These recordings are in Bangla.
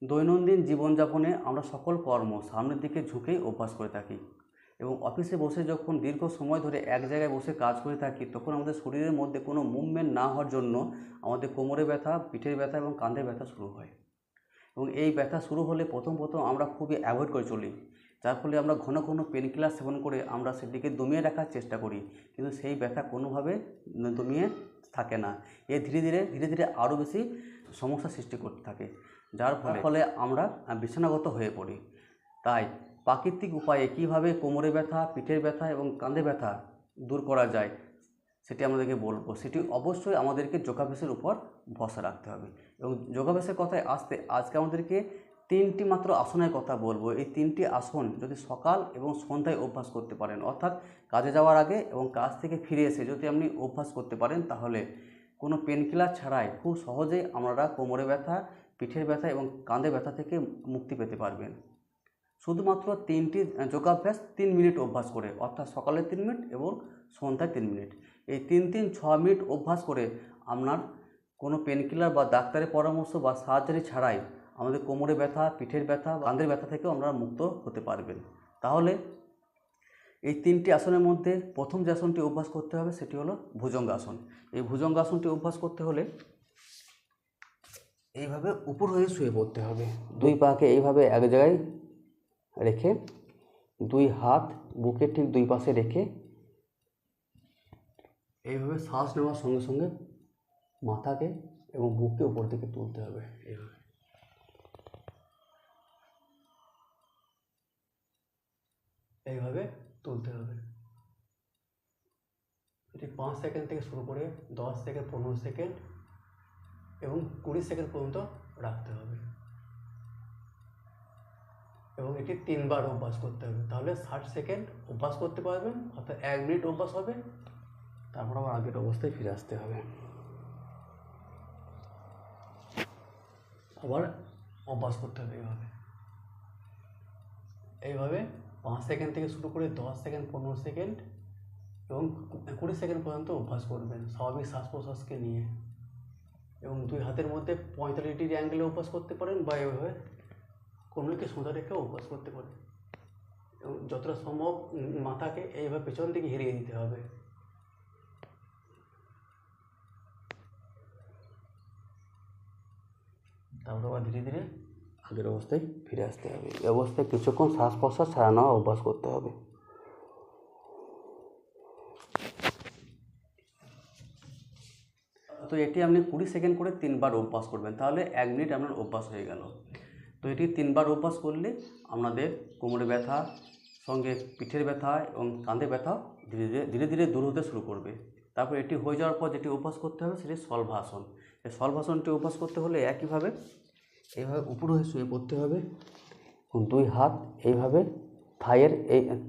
দৈনন্দিন জীবনযাপনে আমরা সকল কর্ম সামনের দিকে ঝুঁকেই অভ্যাস করে থাকি এবং অফিসে বসে যখন দীর্ঘ সময় ধরে এক জায়গায় বসে কাজ করে থাকি তখন আমাদের শরীরের মধ্যে কোনো মুভমেন্ট না হওয়ার জন্য আমাদের কোমরে ব্যথা, পিঠের ব্যথা এবং কাঁধে ব্যথা শুরু হয়। এবং এই ব্যথা শুরু হলে প্রথম আমরা খুবই অ্যাভয়েড করে চলি, যার ফলে আমরা ঘন ঘন পেনকিলার সেবন করে আমরা সেটিকে দমিয়ে রাখার চেষ্টা করি, কিন্তু সেই ব্যথা কোনোভাবে দমিয়ে থাকে না। এ ধীরে ধীরে ধীরে ধীরে আরও বেশি সমস্যা সৃষ্টি করতে থাকে, যার ফলে আমরা বিছানাগত হয়ে পড়ি। তাই প্রাকৃতিক উপায়ে কীভাবে কোমরে ব্যথা, পিঠের ব্যথা এবং কাঁধে ব্যথা দূর করা যায় সেটি আমাদেরকে বলবো। সেটি অবশ্যই আমাদেরকে যোগাভ্যাসের উপর ভরসা রাখতে হবে। এবং যোগাভ্যাসের কথায় আজকে আমাদেরকে 3টি মাত্র আসনের কথা বলবো। এই 3টি আসন যদি সকাল এবং সন্ধ্যায় অভ্যাস করতে পারেন, অর্থাৎ কাজে যাওয়ার আগে এবং কাজ থেকে ফিরে এসে যদি আপনি অভ্যাস করতে পারেন, তাহলে কোনো পেনকিলার ছাড়াই খুব সহজেই আপনারা কোমরে ব্যথা, পিঠের ব্যথা এবং কাঁধে ব্যথা থেকে মুক্তি পেতে পারবেন। শুধুমাত্র 3টি যোগাভ্যাস 3 মিনিট অভ্যাস করে, অর্থাৎ সকালে 3 মিনিট এবং সন্ধ্যায় 3 মিনিট। এই 3-3-6 মিনিট অভ্যাস করে আপনার কোনো পেনকিলার বা ডাক্তারের পরামর্শ বা সার্জারি ছাড়াই আমাদের কোমরে ব্যথা, পিঠের ব্যথা, কাঁধের ব্যথা থেকেও আপনারা মুক্ত হতে পারবেন। তাহলে এই 3টি আসনের মধ্যে প্রথম যে আসনটি অভ্যাস করতে হবে সেটি হলো ভুজঙ্গাসন। এই ভুজঙ্গাসনটি অভ্যাস করতে হলে এইভাবে উপর হয়ে শুয়ে পড়তে হবে। 2 পাকে এইভাবে এক জায়গায় রেখে 2 হাত বুকের ঠিক 2 পাশে রেখে এইভাবে শ্বাস নেওয়ার সঙ্গে সঙ্গে মাথাকে এবং বুককে উপর দিকে তুলতে হবে। এইভাবে তুলতে হবে। এটি 5 সেকেন্ড থেকে শুরু করে 10 থেকে 15 সেকেন্ড এবং 20 সেকেন্ড পর্যন্ত রাখতে হবে এবং এটি 3 বার অভ্যাস করতে হবে। তাহলে 60 সেকেন্ড অভ্যাস করতে পারবেন, অর্থাৎ 1 মিনিট অভ্যাস হবে। তারপর আবার আগের অবস্থায় ফিরে আসতে হবে। আবার অভ্যাস করতে হবে এইভাবে 5 সেকেন্ড থেকে শুরু করে 10 সেকেন্ড, 15 সেকেন্ড এবং 20 সেকেন্ড পর্যন্ত অভ্যাস করবেন স্বাভাবিক শ্বাস প্রশ্বাসকে নিয়ে। এবং 2 হাতের মধ্যে 45 ডিগ্রি অ্যাঙ্গেলে অভ্যাস করতে পারেন বা এভাবে কোমরকে সোজা রেখে অভ্যাস করতে পারেন। এবং যতটা সম্ভব মাথাকে এইভাবে পেছন দিকে হেরিয়ে দিতে হবে। তারপর আবার ধীরে ধীরে আগের অবস্থায় ফিরে আসতে হবে। এই অবস্থায় কিছুক্ষণ শ্বাস প্রশ্বাস ছাড়া নেওয়া অভ্যাস করতে হবে। তো এটি আপনি 20 সেকেন্ড করে 3 বার অভ্যাস করবেন, তাহলে 1 মিনিট আপনার অভ্যাস হয়ে গেল। তো এটি 3 বার অভ্যাস করলে আপনাদের কোমরে ব্যথা সঙ্গে পিঠের ব্যথা এবং কাঁধে ব্যথা ধীরে ধীরে ধীরে ধীরে দূর হতে শুরু করবে। তারপর এটি হয়ে যাওয়ার পর যেটি অভ্যাস করতে হবে সেটি শলভাসন। এই শলভাসনটি অভ্যাস করতে হলে একইভাবে এইভাবে উপর হয়ে শুয়ে পড়তে হবে। 2 হাত এইভাবে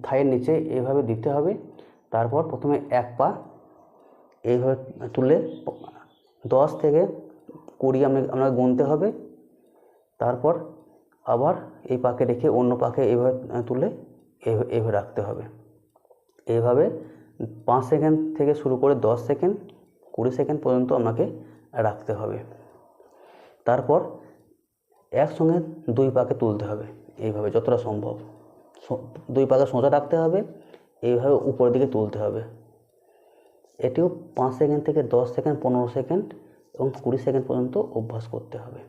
থাইয়ের নিচে এইভাবে দিতে হবে। তারপর প্রথমে 1 পা এইভাবে তুলে 10 থেকে 20 আপনাকে গুনতে হবে। তারপর আবার এই পাকে রেখে অন্য পাকে এইভাবে তুলে এইভাবে রাখতে হবে। এইভাবে 5 সেকেন্ড থেকে শুরু করে 10 সেকেন্ড, 20 সেকেন্ড পর্যন্ত আপনাকে রাখতে হবে। তারপর একসঙ্গে 2 পাকে তুলতে হবে এইভাবে যতটা সম্ভব। 2 পাকে সোজা রাখতে হবে, এইভাবে উপরের দিকে তুলতে হবে। এটিও 5 সেকেন্ড থেকে 10 সেকেন্ড, 15 সেকেন্ড এবং 20 সেকেন্ড পর্যন্ত অভ্যাস করতে হবে।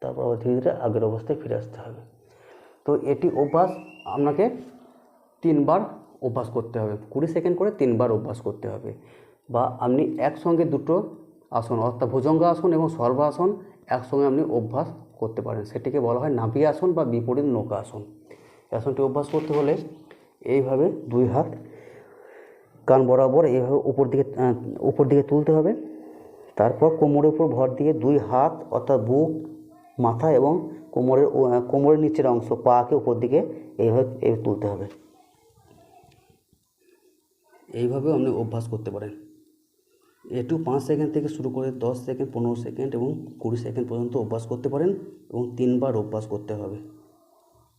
তারপর আবার ধীরে ধীরে আগের অবস্থায় ফিরে আসতে হবে। তো এটি অভ্যাস আপনাকে 3 বার অভ্যাস করতে হবে। 20 সেকেন্ড করে 3 বার অভ্যাস করতে হবে। বা আপনি একসঙ্গে দুটো আসন অর্থাৎ ভুজঙ্গাসন এবং শলভাসন একসঙ্গে আপনি অভ্যাস করতে পারেন। সেটিকে বলা হয় নাভি আসন বা বিপরীত নৌকা আসন। আসনটি অভ্যাস করতে হলে এইভাবে 2 হাত কান বরাবর এইভাবে উপর দিকে তুলতে হবে। তারপর কোমরের উপর ভর দিয়ে 2 হাত অর্থাৎ বুক, মাথা এবং কোমরের নিচের অংশ পাকে উপর দিকে এইভাবে তুলতে হবে। এইভাবে আপনি অভ্যাস করতে পারেন। এটু 5 সেকেন্ড থেকে শুরু করে 10 সেকেন্ড, 15 সেকেন্ড এবং 20 সেকেন্ড পর্যন্ত অভ্যাস করতে পারেন এবং 3 বার অভ্যাস করতে হবে।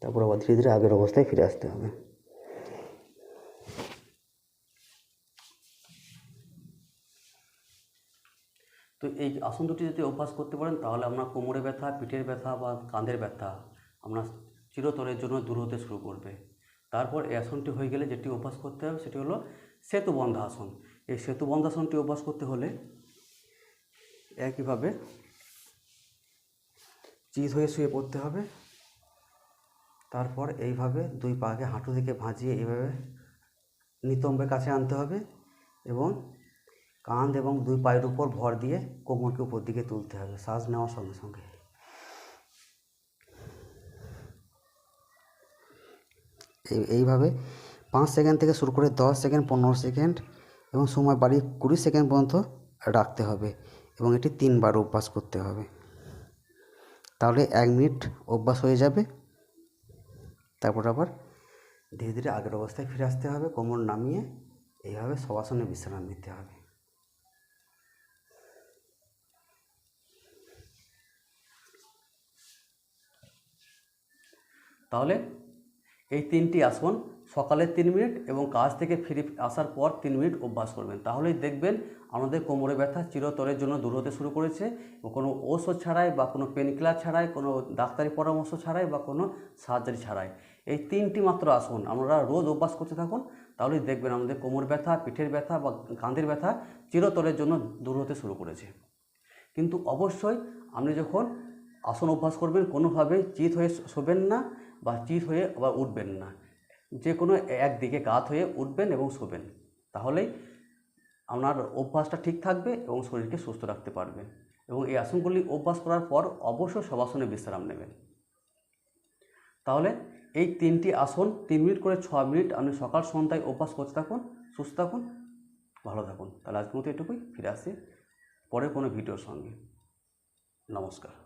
তারপর আবার ধীরে ধীরে আগের অবস্থায় ফিরে আসতে হবে। তো এই আসন দুটি যদি অভ্যাস করতে পারেন তাহলে আপনার কোমরে ব্যথা, পিঠের ব্যথা বা কাঁধের ব্যথা আপনার চিরতরের জন্য দূর হতে শুরু করবে। তারপর এই আসনটি হয়ে গেলে যেটি অভ্যাস করতে হবে সেটি হলো সেতুবন্ধ আসন। এই সেতুবন্ধ আসনটি অভ্যাস করতে হলে একইভাবে চিত হয়ে শুয়ে পড়তে হবে। তারপর এইভাবে দুই পাকে হাঁটু দিকে ভাঁজিয়ে এইভাবে নিতম্বের কাছে আনতে হবে এবং কাঁধ এবং দুই পায়ের উপর ভর দিয়ে কোমরকে উপর দিকে তুলতে হবে শ্বাস নেওয়ার সঙ্গে সঙ্গে। এইভাবে 5 সেকেন্ড থেকে শুরু করে 10 সেকেন্ড, 15 সেকেন্ড এবং সময় বাড়িয়ে 20 সেকেন্ড পর্যন্ত রাখতে হবে এবং এটি 3 বার অভ্যাস করতে হবে। তাহলে 1 মিনিট অভ্যাস হয়ে যাবে। তারপর আবার ধীরে ধীরে আগের অবস্থায় ফিরে আসতে হবে, কোমর নামিয়ে এইভাবে শবাসনে বিশ্রাম নিতে হবে। তাহলে এই 3টি আসন সকালে 3 মিনিট এবং কাজ থেকে ফিরে আসার পর 3 মিনিট অভ্যাস করবেন। তাহলেই দেখবেন আমাদের কোমরে ব্যথা চিরতরের জন্য দূর হতে শুরু করেছে। কোনো ঔষধ ছাড়াই বা কোনো পেন কিলার ছাড়াই, কোনো ডাক্তারি পরামর্শ ছাড়াই বা কোনো সার্জারি ছাড়াই এই 3টি মাত্র আসন আমরা রোজ অভ্যাস করতে থাকুন। তাহলেই দেখবেন আমাদের কোমর ব্যথা, পিঠের ব্যথা বা কাঁধের ব্যথা চিরতরের জন্য দূর হতে শুরু করেছে। কিন্তু অবশ্যই আপনি যখন আসন অভ্যাস করবেন কোনোভাবেই চিত হয়ে শোবেন না বা চিত হয়ে আবার উঠবেন না। যে কোনো একদিকে কাত হয়ে উঠবেন এবং শোবেন। তাহলেই আপনার অভ্যাসটা ঠিক থাকবে এবং শরীরকে সুস্থ রাখতে পারবেন। এবং এই আসনগুলি অভ্যাস করার পর অবশ্যই শবাসনে বিশ্রাম নেবেন। তাহলে এই 3টি আসন 3 মিনিট করে 6 মিনিট আপনি সকাল সন্ধ্যায় অভ্যাস করতে থাকুন। সুস্থ থাকুন, ভালো থাকুন। তাহলে আজকের মতো এটুকুই। ফিরে আসছি পরে কোনো ভিডিওর সঙ্গে। নমস্কার।